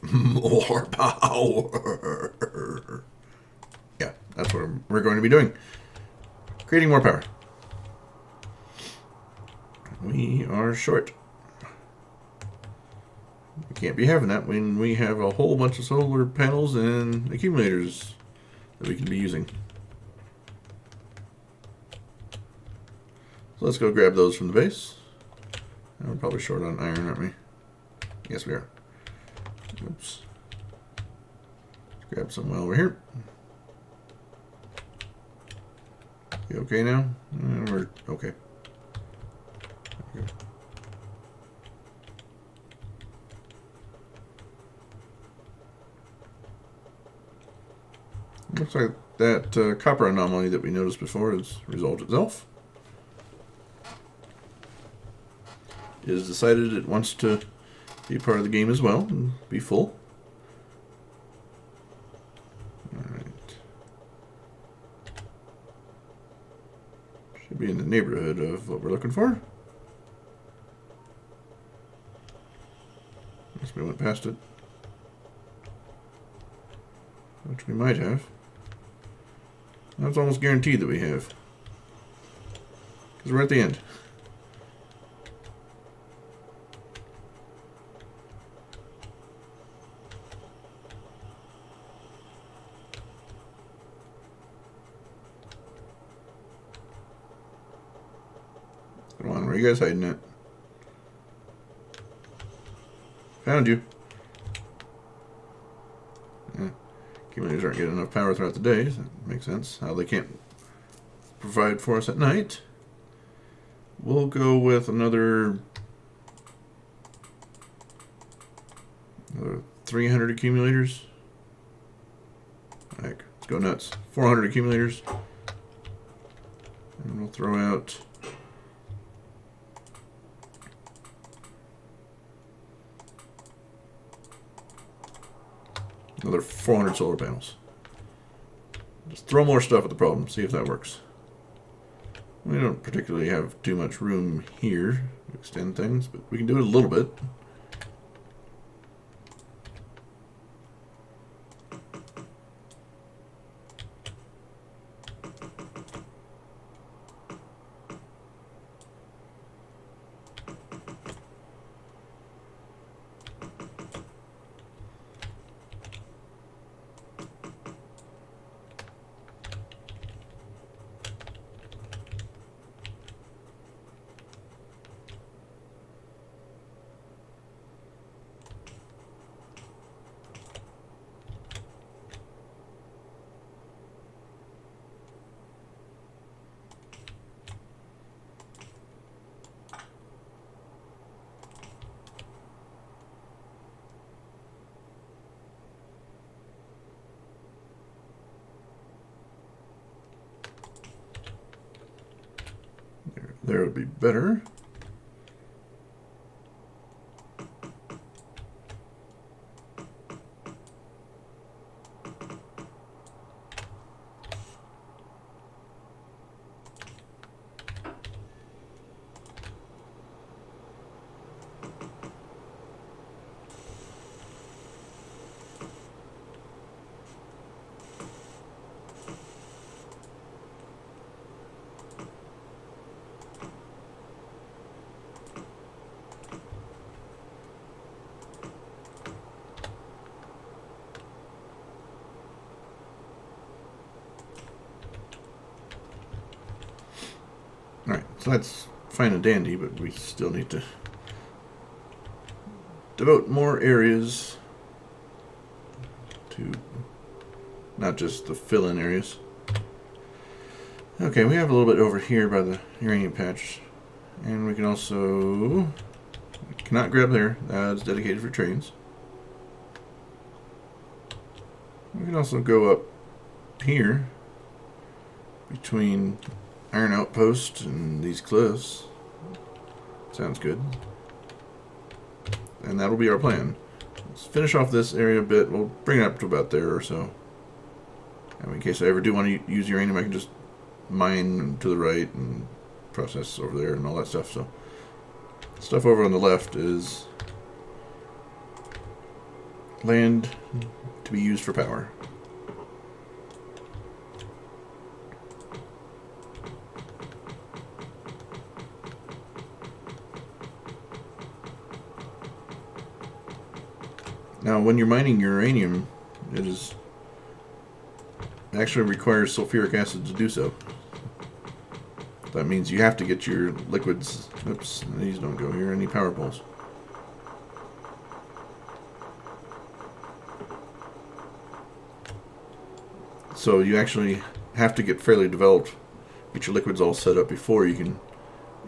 More power. Yeah, that's what we're going to be doing. Creating more power. We are short. We can't be having that when we have a whole bunch of solar panels and accumulators that we can be using. So let's go grab those from the base. We're probably short on iron, aren't we? Yes, we are. Oops. Let's grab some while we're here. You okay now? We're okay. Looks like that copper anomaly that we noticed before has resolved itself. It has decided it wants to be part of the game as well and be full. Alright. Should be in the neighborhood of what we're looking for. Guess we went past it. Which we might have. That's almost guaranteed that we have. Because we're at the end. Come on, where are you guys hiding at? Found you. Yeah. Accumulators aren't getting enough power throughout the day, so that makes sense. How they can't provide for us at night. We'll go with another 300 accumulators. Heck, let's go nuts. 400 accumulators. And we'll throw out another 400 solar panels. Just throw more stuff at the problem, see if that works. We don't particularly have too much room here to extend things, but we can do it a little bit. There would be better. Alright, so that's fine and dandy, but we still need to devote more areas to not just the fill-in areas. Okay, we have a little bit over here by the uranium patch. And we can also... cannot grab there. That's dedicated for trains. We can also go up here between Iron Outpost and these cliffs. Sounds good. And that'll be our plan. Let's finish off this area a bit. We'll bring it up to about there or so. And in case I ever do want to use uranium, I can just mine to the right and process over there and all that stuff. So stuff over on the left is land to be used for power. Now, when you're mining uranium, it actually requires sulfuric acid to do so. That means you have to get your liquids. Oops, these don't go here. Any power poles. So you actually have to get fairly developed, get your liquids all set up before you can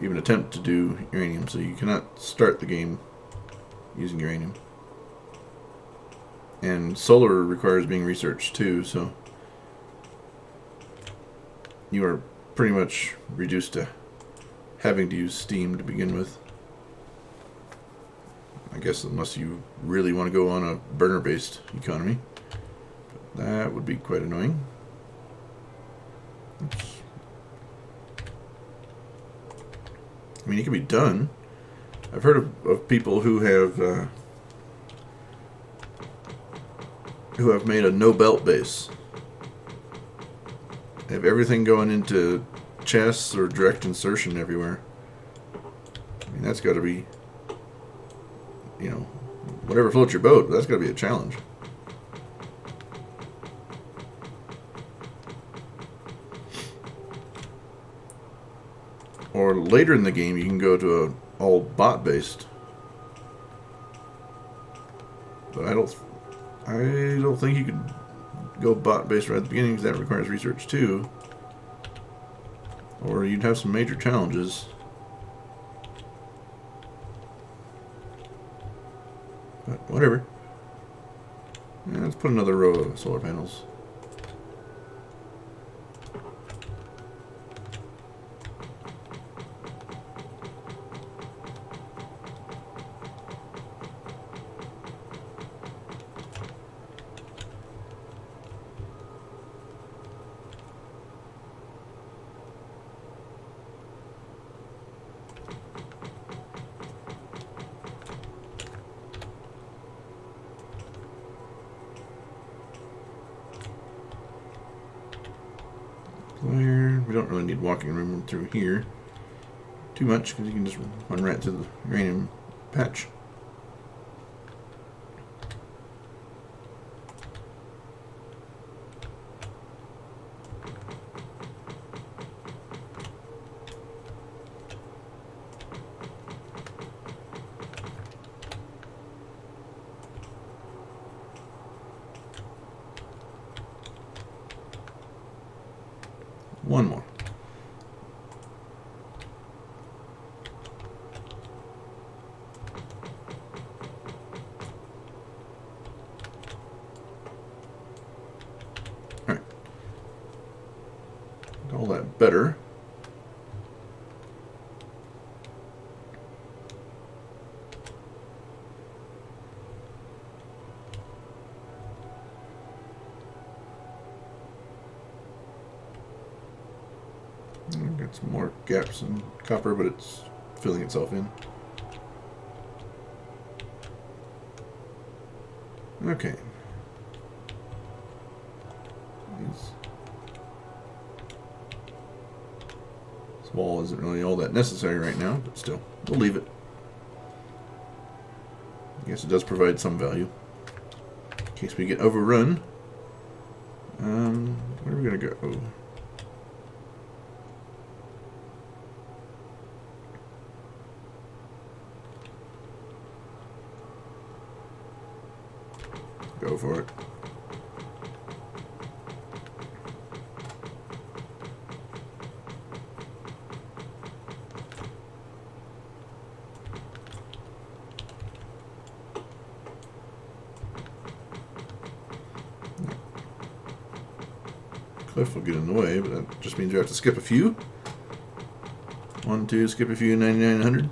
even attempt to do uranium. So you cannot start the game using uranium. And solar requires being researched too, so you are pretty much reduced to having to use steam to begin with. I guess unless you really want to go on a burner-based economy. But that would be quite annoying. Oops. I mean, it can be done. I've heard of people who have made a no-belt base. They have everything going into chests or direct insertion everywhere. I mean, that's got to be, whatever floats your boat, that's got to be a challenge. Or later in the game, you can go to a all bot-based. But I don't think you could go bot-based right at the beginning, because that requires research too. Or you'd have some major challenges. But whatever. Yeah, let's put another row of solar panels. We don't really need walking room through here too much, because you can just run right to the uranium patch. One more. All right. All that better. Got some more gaps in copper, but it's filling itself in. Okay. This wall isn't really all that necessary right now, but still, we'll leave it. I guess it does provide some value. In case we get overrun. Where are we going to go? Go for it. Cliff will get in the way, but that just means you have to skip a few. 1, 2, skip a few, 99, 100.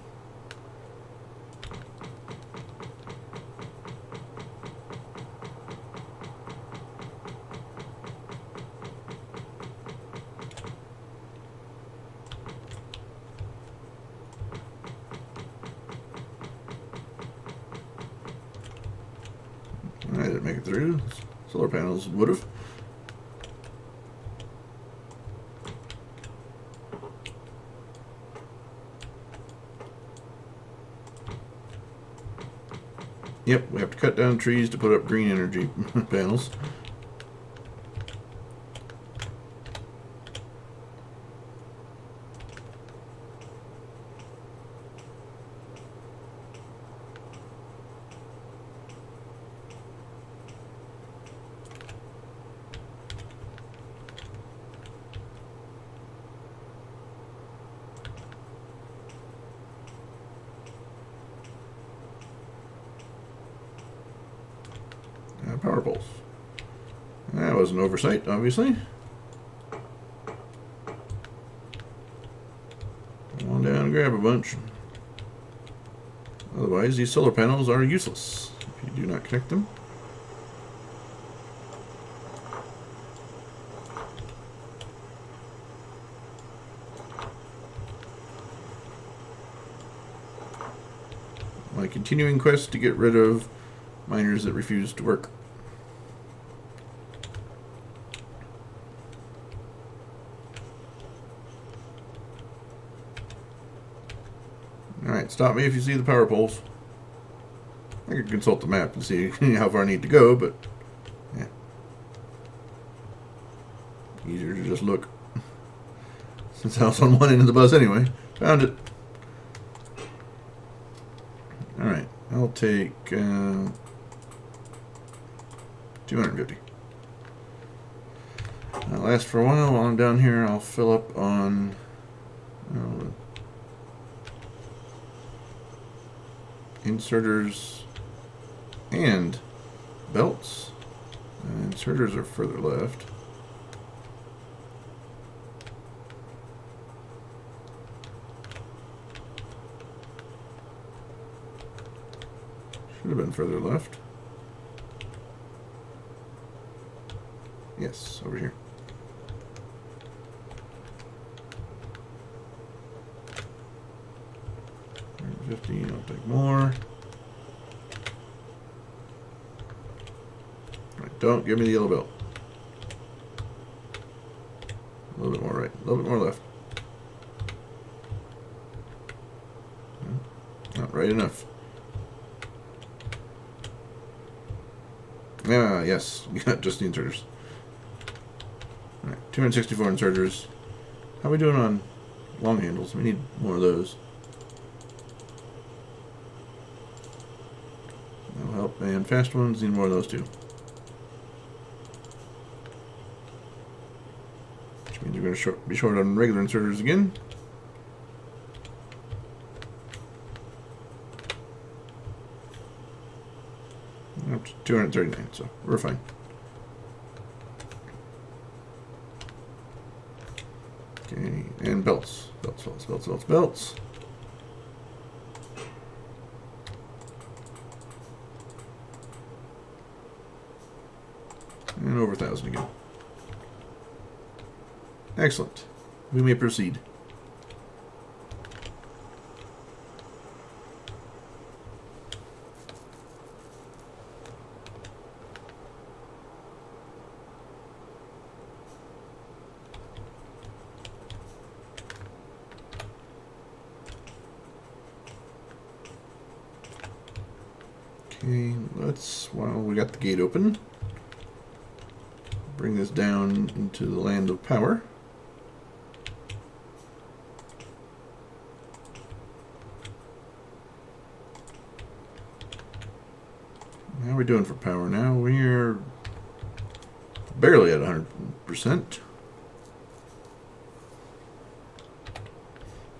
I didn't make it through. Solar panels would have. Yep, we have to cut down trees to put up green energy panels. Power poles. That was an oversight, obviously. Come on down and grab a bunch. Otherwise, these solar panels are useless if you do not connect them. My continuing quest to get rid of miners that refuse to work. Alright, stop me if you see the power poles. I could consult the map and see how far I need to go, but yeah. Easier to just look. Since I was on one end of the bus anyway. Found it. Alright, I'll take 250. That'll last for a while. While I'm down here, I'll fill up on inserters and belts. Inserters are further left. Should have been further left. Yes, over here. $15, I'll take more. Right, don't give me the yellow belt. A little bit more right, a little bit more left. Not right enough. Ah, yes, you got just the inserters. Alright, 264 inserters. How are we doing on long handles? We need more of those. That'll help. And fast ones, need more of those too. Which means you're going to be short on regular inserters again. Up to 239, so we're fine. Okay, and belts. Belts. And over 1,000 again. Excellent. We may proceed. Okay, let's, while we got the gate open, bring this down into the land of power. How are we doing for power now? We're barely at 100%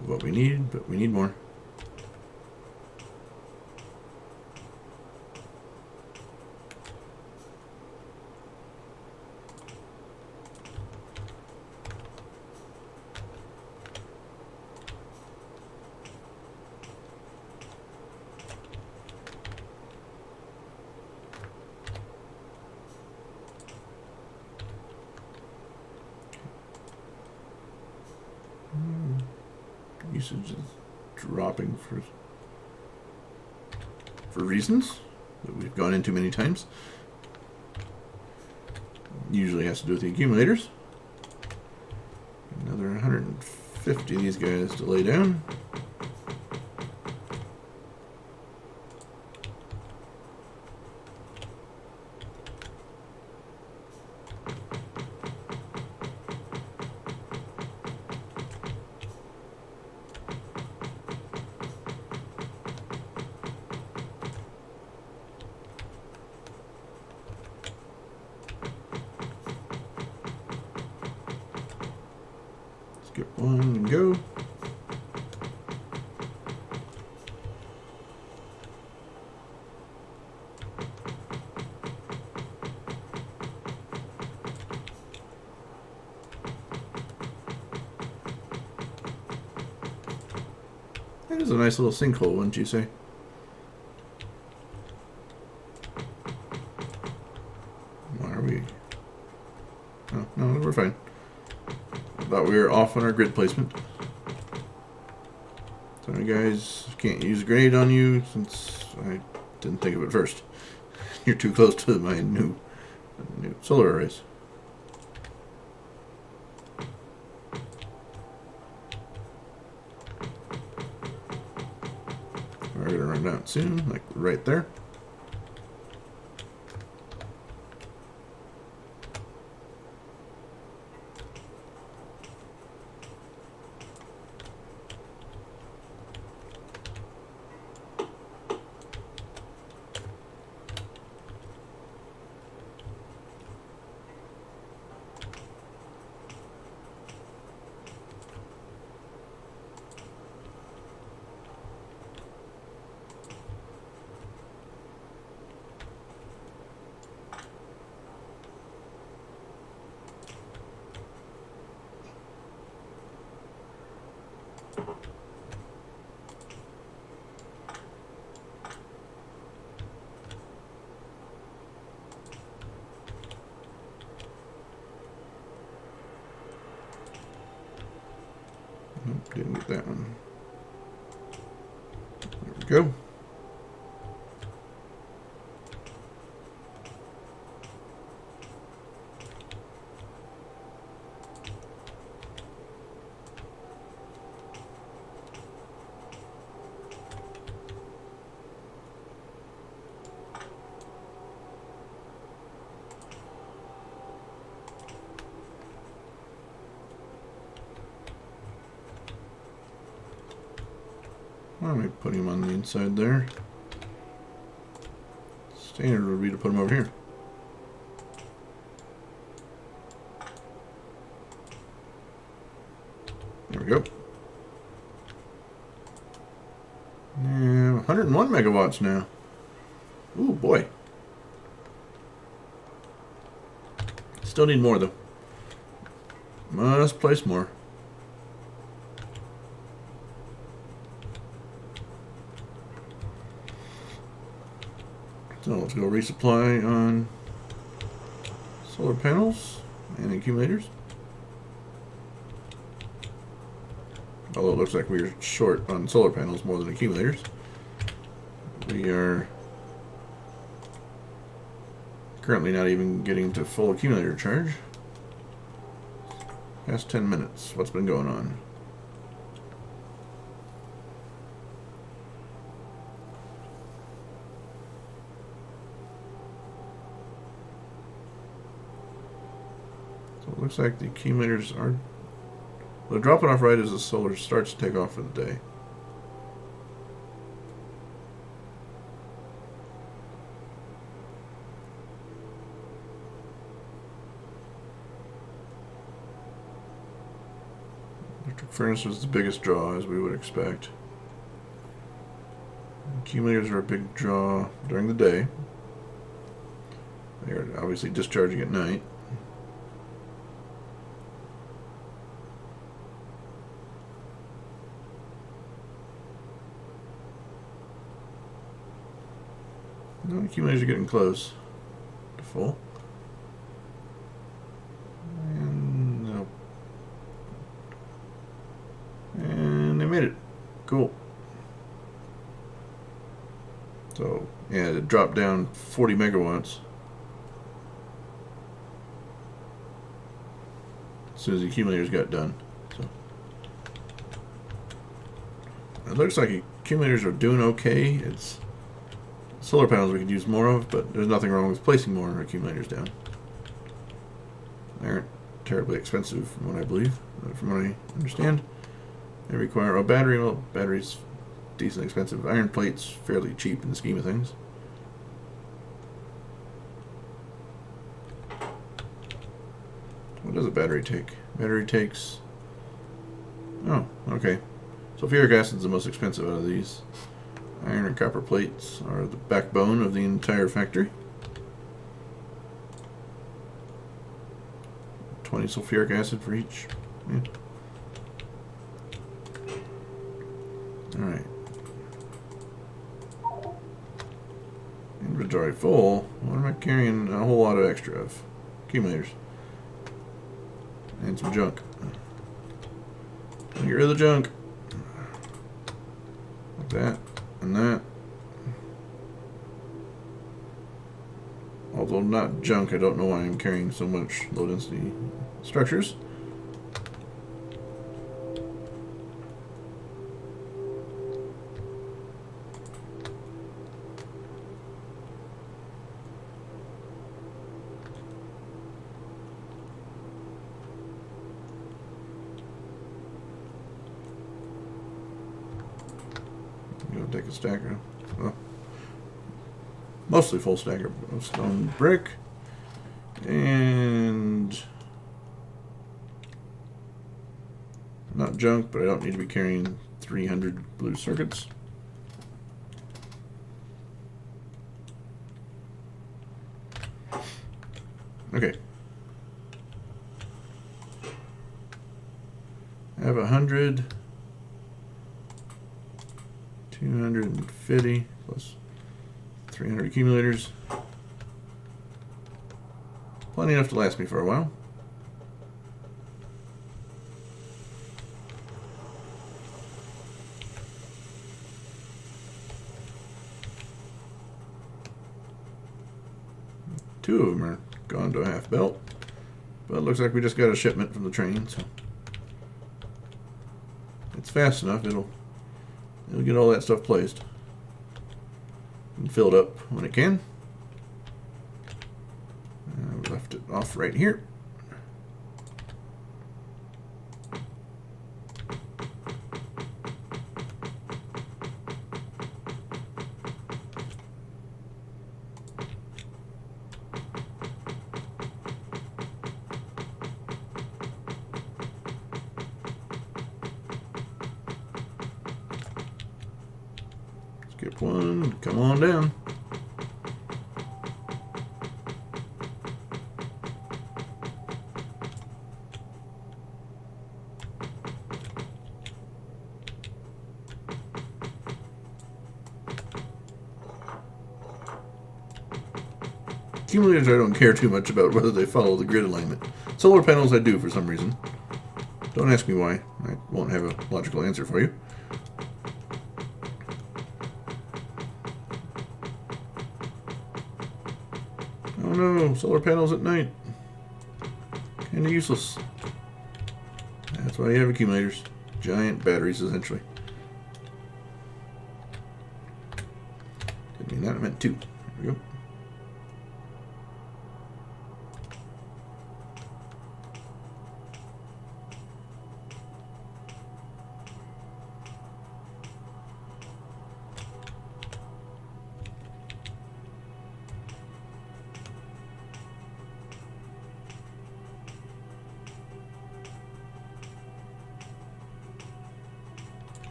of what we need, but we need more. Usage is dropping for reasons. that we've gone into many times. Usually has to do with the accumulators. Another 150 of these guys to lay down. Skip one and go. That is a nice little sinkhole, wouldn't you say? Why are we? Oh, no, we're fine. I thought we were off on our grid placement. Sorry guys, can't use a grenade on you since I didn't think of it first. You're too close to my new solar arrays. We're gonna run out soon, like right there. Nope, didn't get that one. There we go. Why don't we put him on the inside there? Standard would be to put him over here. There we go. Yeah, 101 megawatts now. Ooh, boy. Still need more, though. Must place more. So let's go resupply on solar panels and accumulators. Although it looks like we're short on solar panels more than accumulators. We are currently not even getting to full accumulator charge. Past 10 minutes. What's been going on? So it looks like the accumulators are... Well, dropping off right as the solar starts to take off for the day. Electric furnace was the biggest draw, as we would expect. Accumulators are a big draw during the day. They are obviously discharging at night. No, accumulators are getting close to full. And no. And they made it. Cool. So Yeah, it dropped down 40 megawatts as soon as the accumulators got done. So it looks like accumulators are doing okay. It's solar panels we could use more of, but there's nothing wrong with placing more accumulators down. They aren't terribly expensive from what I believe, from what I understand. They require a battery. Well, battery's decently expensive. Iron plate's fairly cheap in the scheme of things. What does a battery take? Battery takes... Oh, okay. Sulfuric acid's the most expensive out of these. Iron and copper plates are the backbone of the entire factory. 20 sulfuric acid for each. Yeah. Alright. Inventory full. What am I carrying a whole lot of extra of? Accumulators. And some junk. Get rid of the junk. Like that. And that. Although not junk, I don't know why I'm carrying so much low density structures. Take a stacker. Well, mostly full stacker of stone brick. And not junk, but I don't need to be carrying 300 blue circuits. Okay. I have 100. 250 plus 300 accumulators. Plenty enough to last me for a while. Two of them are gone to a half belt. But it looks like we just got a shipment from the train, so it's fast enough. It'll get all that stuff placed and filled up when it can. We left it off right here. Skip one, come on down. Accumulators I don't care too much about whether they follow the grid alignment. Solar panels I do for some reason. Don't ask me why. I won't have a logical answer for you. Oh no, solar panels at night. Kinda useless. That's why you have accumulators. Giant batteries, essentially. Didn't mean that, I meant two. There we go.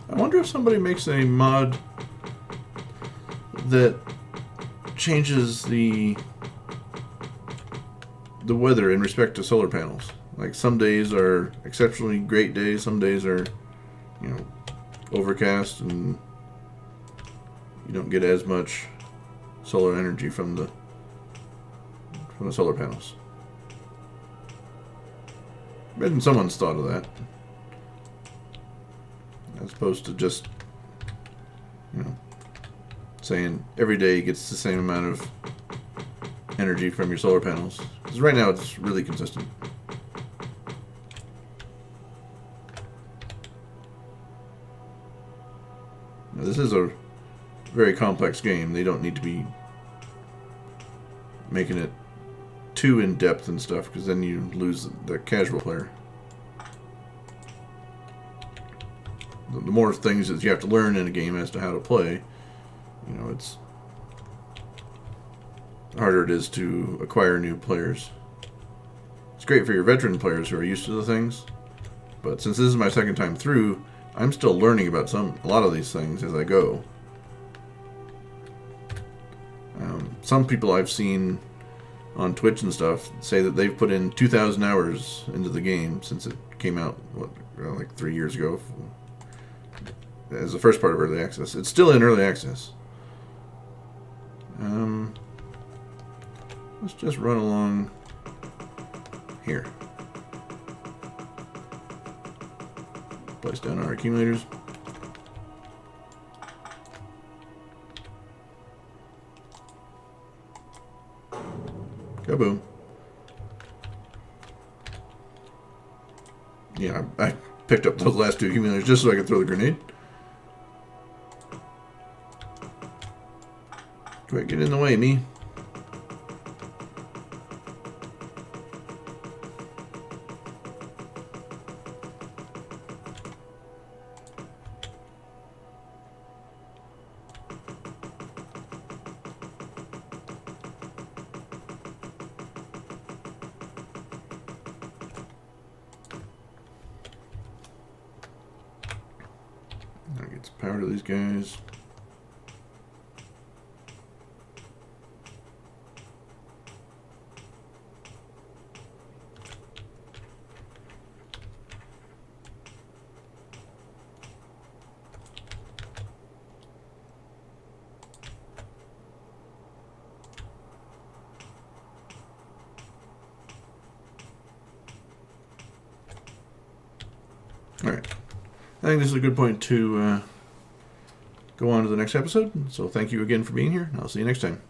I wonder if somebody makes a mod that changes the weather in respect to solar panels. Like some days are exceptionally great days, some days are, you know, overcast and you don't get as much solar energy from the solar panels. Imagine someone's thought of that, as opposed to just, saying every day gets the same amount of energy from your solar panels. Because right now it's really consistent. Now, this is a very complex game. They don't need to be making it too in-depth and stuff, because then you lose the casual player. The more things that you have to learn in a game as to how to play, it's harder it is to acquire new players. It's great for your veteran players who are used to the things, but since this is my second time through, I'm still learning about a lot of these things as I go. Some people I've seen on Twitch and stuff say that they've put in 2,000 hours into the game since it came out, like 3 years ago, as the first part of early access. It's still in early access. Let's just run along here. Place down our accumulators. Kaboom. Yeah, I picked up those last two accumulators just so I could throw the grenade. Quick, get in the way, me. That gets power to these guys. Alright. I think this is a good point to go on to the next episode. So thank you again for being here. I'll see you next time.